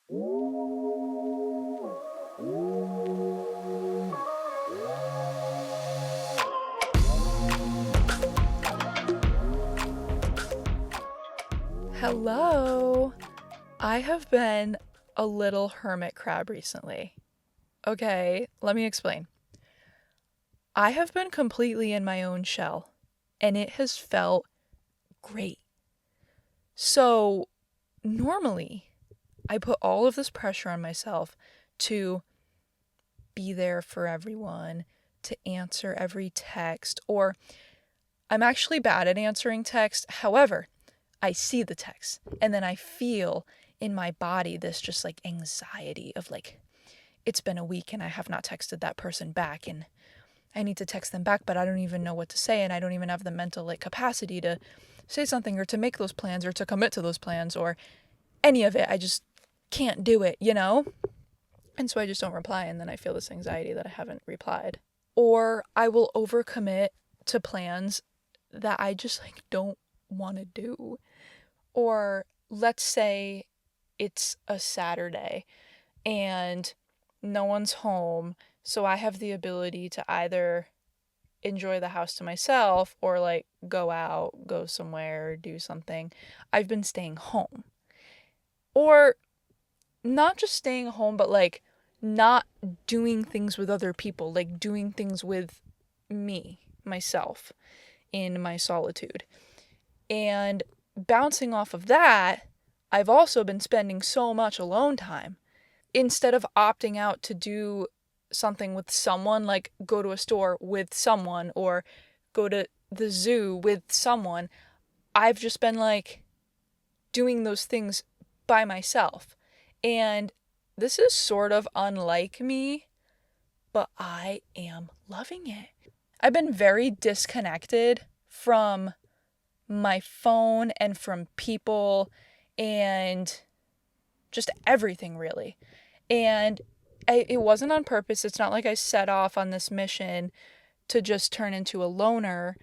Hello. I have been a little hermit crab recently. Okay, let me explain. I have been completely in my own shell, and it has felt great. So, normally, I put all of this pressure on myself to be there for everyone, to answer every text, or I'm actually bad at answering text. However, I see the text, and then I feel in my body this just like anxiety of like, it's been a week and I have not texted that person back, and I need to text them back, but I don't even know what to say, and I don't even have the mental like capacity to say something or to make those plans or to commit to those plans or any of it. I just can't do it, you know? And so I just don't reply, and then I feel this anxiety that I haven't replied. Or I will overcommit to plans that I just like don't want to do. Or let's say it's a Saturday and no one's home, so I have the ability to either enjoy the house to myself or like go out, go somewhere, do something. I've been staying home. Or not just staying home, but like not doing things with other people, like doing things with me, myself, in my solitude. And bouncing off of that, I've also been spending so much alone time. Instead of opting out to do something with someone, like go to a store with someone or go to the zoo with someone, I've just been like doing those things by myself. And this is sort of unlike me, but I am loving it. I've been very disconnected from my phone and from people and just everything, really. And it wasn't on purpose. It's not like I set off on this mission to just turn into a loner.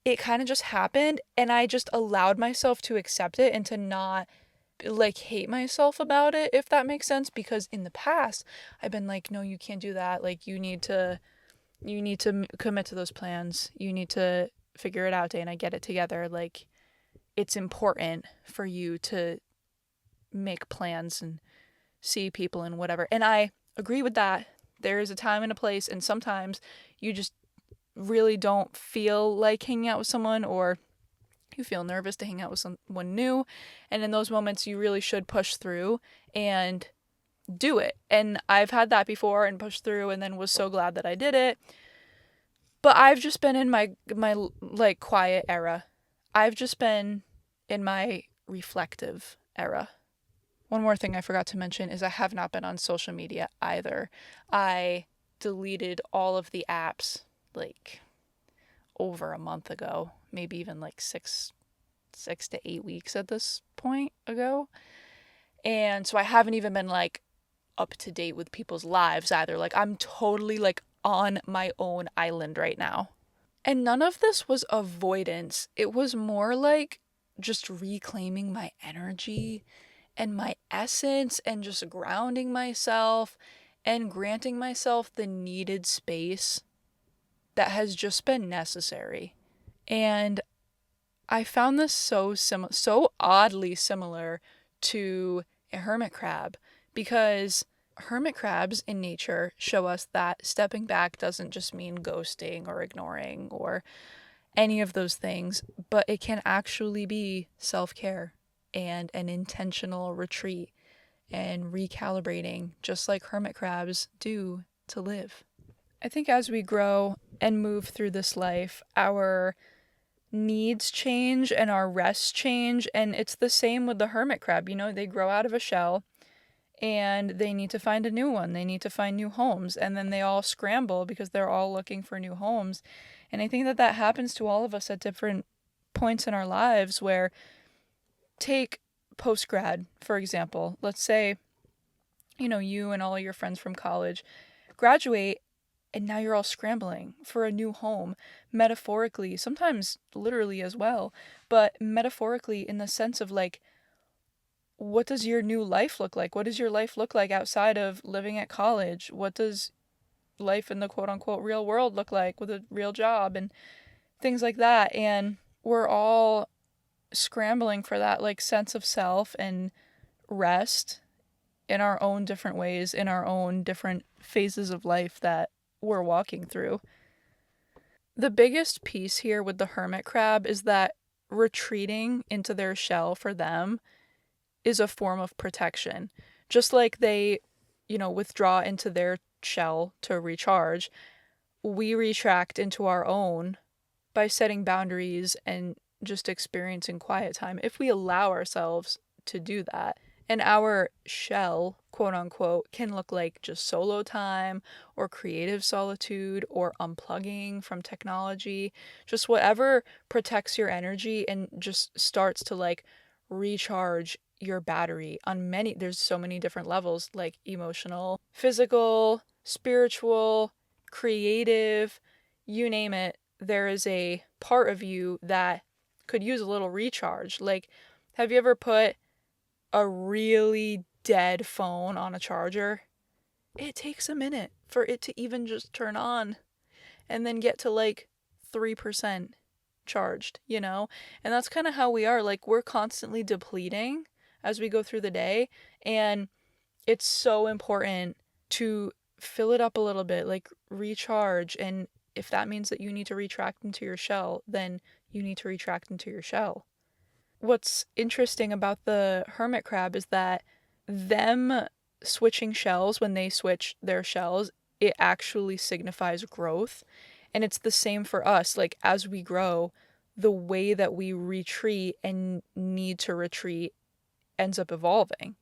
It kind of just happened, and I just allowed myself to accept it and to not like hate myself about it, if that makes sense, because in the past I've been like, no, you can't do that. Like you need to commit to those plans. You need to figure it out, Dana, get it together. Like it's important for you to make plans and see people and whatever. And I agree with that. There is a time and a place, and sometimes you just really don't feel like hanging out with someone, or you feel nervous to hang out with someone new. And in those moments, you really should push through and do it. And I've had that before and pushed through and then was so glad that I did it. But I've just been in my like quiet era. I've just been in my reflective era. One more thing I forgot to mention is I have not been on social media either. I deleted all of the apps like over a month ago, maybe even like 6 to 8 weeks at this point ago. And so I haven't even been like up to date with people's lives either. Like I'm totally like on my own island right now. And none of this was avoidance. It was more like just reclaiming my energy and my essence and just grounding myself and granting myself the needed space that has just been necessary. And I found this so oddly similar to a hermit crab, because hermit crabs in nature show us that stepping back doesn't just mean ghosting or ignoring or any of those things, but it can actually be self-care and an intentional retreat and recalibrating, just like hermit crabs do to live. I think as we grow and move through this life, our needs change and our rests change, and it's the same with the hermit crab. You know, they grow out of a shell and they need to find a new one. They need to find new homes, and then they all scramble because they're all looking for new homes. And I think that happens to all of us at different points in our lives, where take post grad, for example. Let's say, you know, you and all your friends from college graduate, and now you're all scrambling for a new home, metaphorically, sometimes literally as well, but metaphorically in the sense of like, what does your new life look like? What does your life look like outside of living at college? What does life in the quote unquote real world look like with a real job and things like that? And we're all scrambling for that like sense of self and rest in our own different ways, in our own different phases of life that we're walking through. The biggest piece here with the hermit crab is that retreating into their shell for them is a form of protection. Just like they, withdraw into their shell to recharge, we retract into our own by setting boundaries and just experiencing quiet time if we allow ourselves to do that. And our shell, quote unquote, can look like just solo time or creative solitude or unplugging from technology, just whatever protects your energy and just starts to like recharge your battery on there's so many different levels, like emotional, physical, spiritual, creative, you name it. There is a part of you that could use a little recharge. Like, have you ever put a really dead phone on a charger? It takes a minute for it to even just turn on and then get to like 3% charged, you know? And that's kind of how we are. Like, we're constantly depleting as we go through the day. And it's so important to fill it up a little bit, like recharge. And if that means that you need to retract into your shell, then you need to retract into your shell. What's interesting about the hermit crab is that them switching shells, when they switch their shells, it actually signifies growth. And it's the same for us. Like, as we grow, the way that we retreat and need to retreat ends up evolving.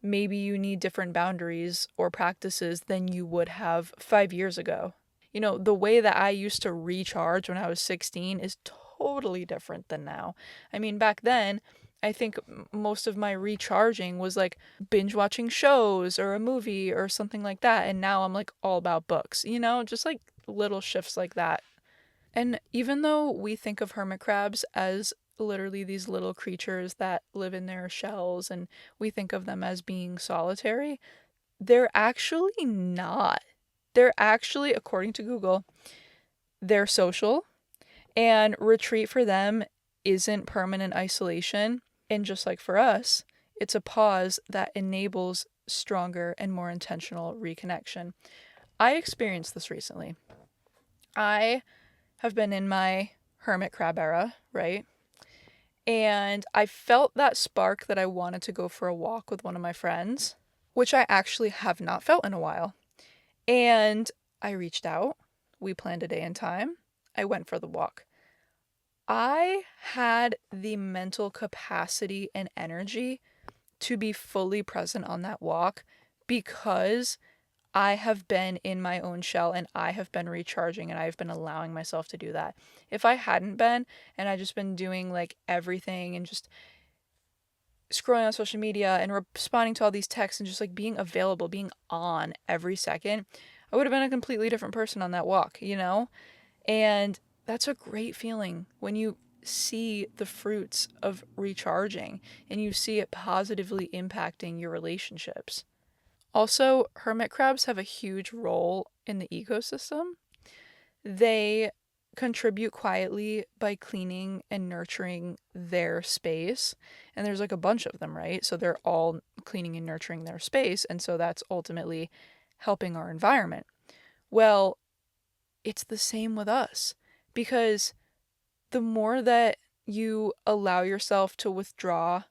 Maybe you need different boundaries or practices than you would have 5 years ago. The way that I used to recharge when I was 16 is totally different than now. I mean, back then, I think most of my recharging was like binge watching shows or a movie or something like that. And now I'm like all about books, just like little shifts like that. And even though we think of hermit crabs as literally these little creatures that live in their shells and we think of them as being solitary, they're actually not. They're actually, according to Google, they're social, and retreat for them isn't permanent isolation. And just like for us, it's a pause that enables stronger and more intentional reconnection. I experienced this recently. I have been in my hermit crab era, right? And I felt that spark that I wanted to go for a walk with one of my friends, which I actually have not felt in a while. And I reached out. We planned a day and time. I went for the walk. I had the mental capacity and energy to be fully present on that walk because I have been in my own shell and I have been recharging and I've been allowing myself to do that. If I hadn't been and I just been doing like everything and just scrolling on social media and responding to all these texts and just like being available, being on every second, I would have been a completely different person on that walk, And that's a great feeling when you see the fruits of recharging and you see it positively impacting your relationships. Also, hermit crabs have a huge role in the ecosystem. They contribute quietly by cleaning and nurturing their space. And there's like a bunch of them, right? So they're all cleaning and nurturing their space. And so that's ultimately helping our environment. Well, it's the same with us because the more that you allow yourself to withdraw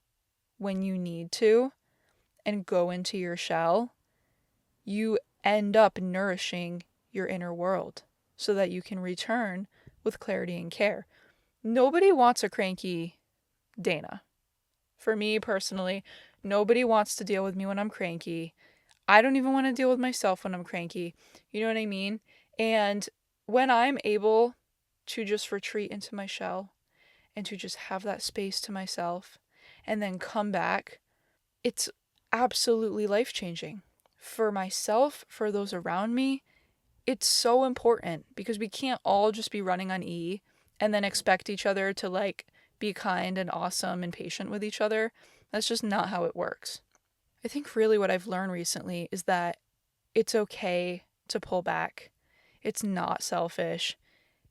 when you need to and go into your shell, you end up nourishing your inner world so that you can return with clarity and care. Nobody wants a cranky Dana. For me personally, nobody wants to deal with me when I'm cranky. I don't even want to deal with myself when I'm cranky. You know what I mean? And when I'm able to just retreat into my shell and to just have that space to myself and then come back, it's absolutely life-changing. For myself, for those around me, it's so important because we can't all just be running on E and then expect each other to like be kind and awesome and patient with each other. That's just not how it works. I think really what I've learned recently is that it's okay to pull back. It's not selfish.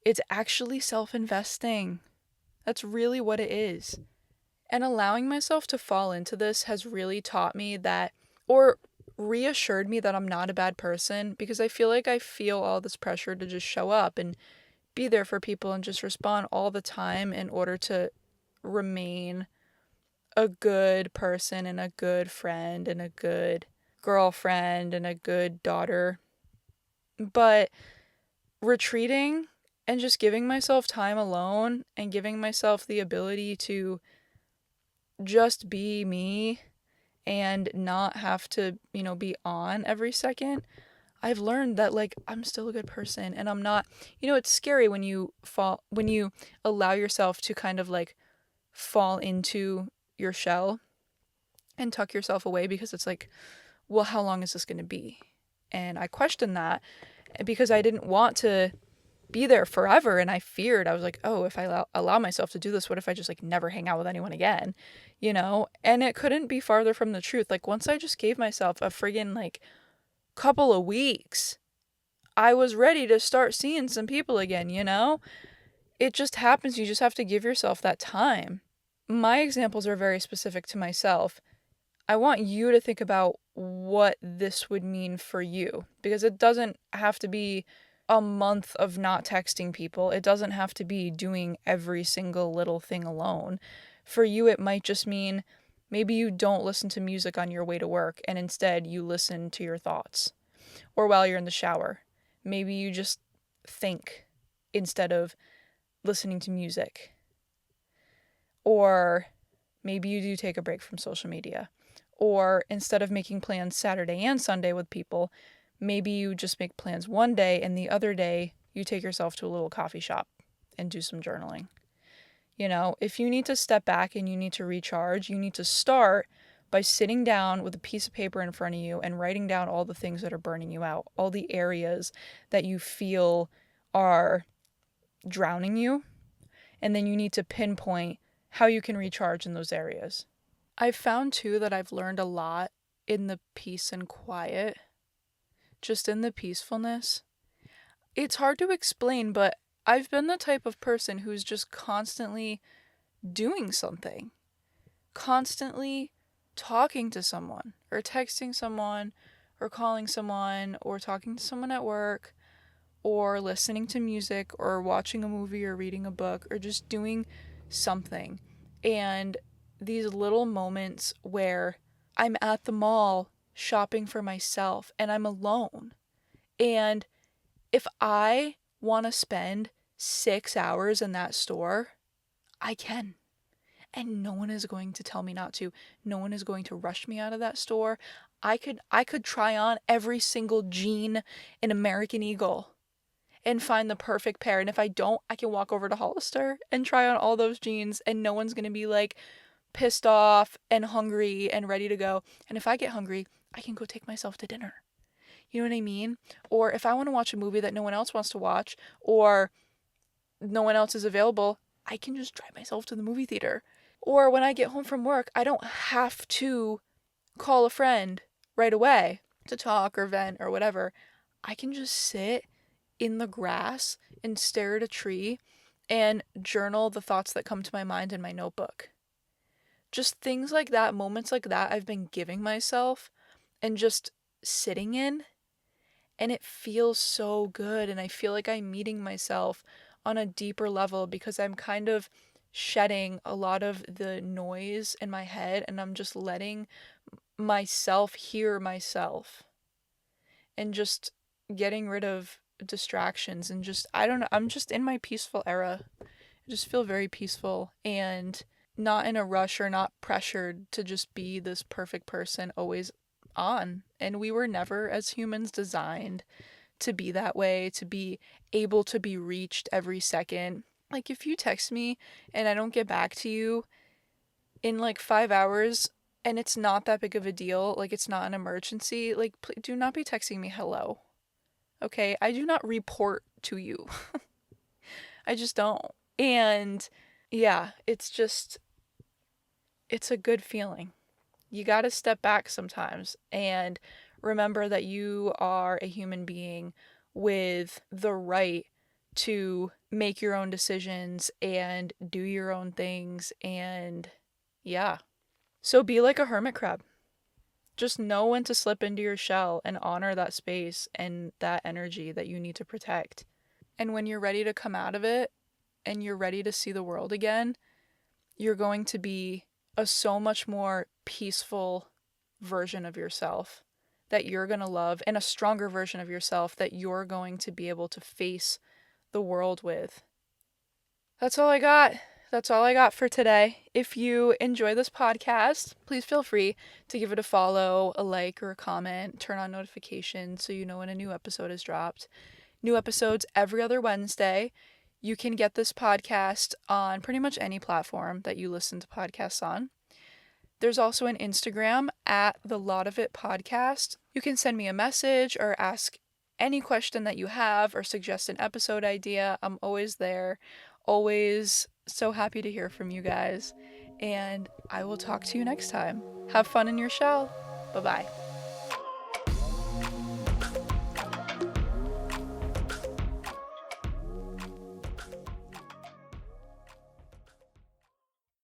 It's actually self investing. That's really what it is. And allowing myself to fall into this has really taught me that, or reassured me that I'm not a bad person, because I feel like I feel all this pressure to just show up and be there for people and just respond all the time in order to remain a good person and a good friend and a good girlfriend and a good daughter. But retreating and just giving myself time alone and giving myself the ability to just be me and not have to, be on every second. I've learned that like I'm still a good person and I'm not, it's scary when you allow yourself to kind of like fall into your shell and tuck yourself away, because it's like, well, how long is this going to be? And I questioned that because I didn't want to be there forever, and I feared, I was like, oh, if I allow myself to do this, what if I just like never hang out with anyone again, and it couldn't be farther from the truth. Like once I just gave myself a friggin' like couple of weeks, I was ready to start seeing some people again. It just happens. You just have to give yourself that time. My examples are very specific to myself. I want you to think about what this would mean for you, because it doesn't have to be a month of not texting people. It doesn't have to be doing every single little thing alone. For you, it might just mean maybe you don't listen to music on your way to work and instead you listen to your thoughts. Or while you're in the shower, maybe you just think instead of listening to music. Or maybe you do take a break from social media. Or instead of making plans Saturday and Sunday with people, maybe you just make plans one day and the other day you take yourself to a little coffee shop and do some journaling. If you need to step back and you need to recharge, you need to start by sitting down with a piece of paper in front of you and writing down all the things that are burning you out, all the areas that you feel are drowning you. And then you need to pinpoint how you can recharge in those areas. I've found too that I've learned a lot in the peace and quiet, just in the peacefulness. It's hard to explain, but I've been the type of person who's just constantly doing something, constantly talking to someone or texting someone or calling someone or talking to someone at work or listening to music or watching a movie or reading a book or just doing something. And these little moments where I'm at the mall shopping for myself and I'm alone. And if I want to spend 6 hours in that store, I can. And no one is going to tell me not to. No one is going to rush me out of that store. I could try on every single jean in American Eagle and find the perfect pair. And if I don't, I can walk over to Hollister and try on all those jeans and no one's going to be like pissed off and hungry and ready to go. And if I get hungry, I can go take myself to dinner. You know what I mean? Or if I want to watch a movie that no one else wants to watch or no one else is available, I can just drive myself to the movie theater. Or when I get home from work, I don't have to call a friend right away to talk or vent or whatever. I can just sit in the grass and stare at a tree and journal the thoughts that come to my mind in my notebook. Just things like that, moments like that I've been giving myself and just sitting in, and it feels so good, and I feel like I'm meeting myself on a deeper level because I'm kind of shedding a lot of the noise in my head and I'm just letting myself hear myself and just getting rid of distractions and just, I don't know, I'm just in my peaceful era. I just feel very peaceful and not in a rush or not pressured to just be this perfect person always on. And we were never as humans designed to be that way, to be able to be reached every second. Like if you text me and I don't get back to you in like 5 hours and it's not that big of a deal, like it's not an emergency, like do not be texting me hello. Okay? I do not report to you. I just don't. And yeah, it's just it's a good feeling. You got to step back sometimes and remember that you are a human being with the right to make your own decisions and do your own things. And yeah. So be like a hermit crab. Just know when to slip into your shell and honor that space and that energy that you need to protect. And when you're ready to come out of it and you're ready to see the world again, you're going to be a so much more peaceful version of yourself that you're going to love, and a stronger version of yourself that you're going to be able to face the world with. That's all I got. That's all I got for today. If you enjoy this podcast, please feel free to give it a follow, a like, or a comment. Turn on notifications so you know when a new episode is dropped. New episodes every other Wednesday. You can get this podcast on pretty much any platform that you listen to podcasts on. There's also an Instagram at the Lot of It Podcast. You can send me a message or ask any question that you have or suggest an episode idea. I'm always there. Always so happy to hear from you guys. And I will talk to you next time. Have fun in your shell. Bye bye.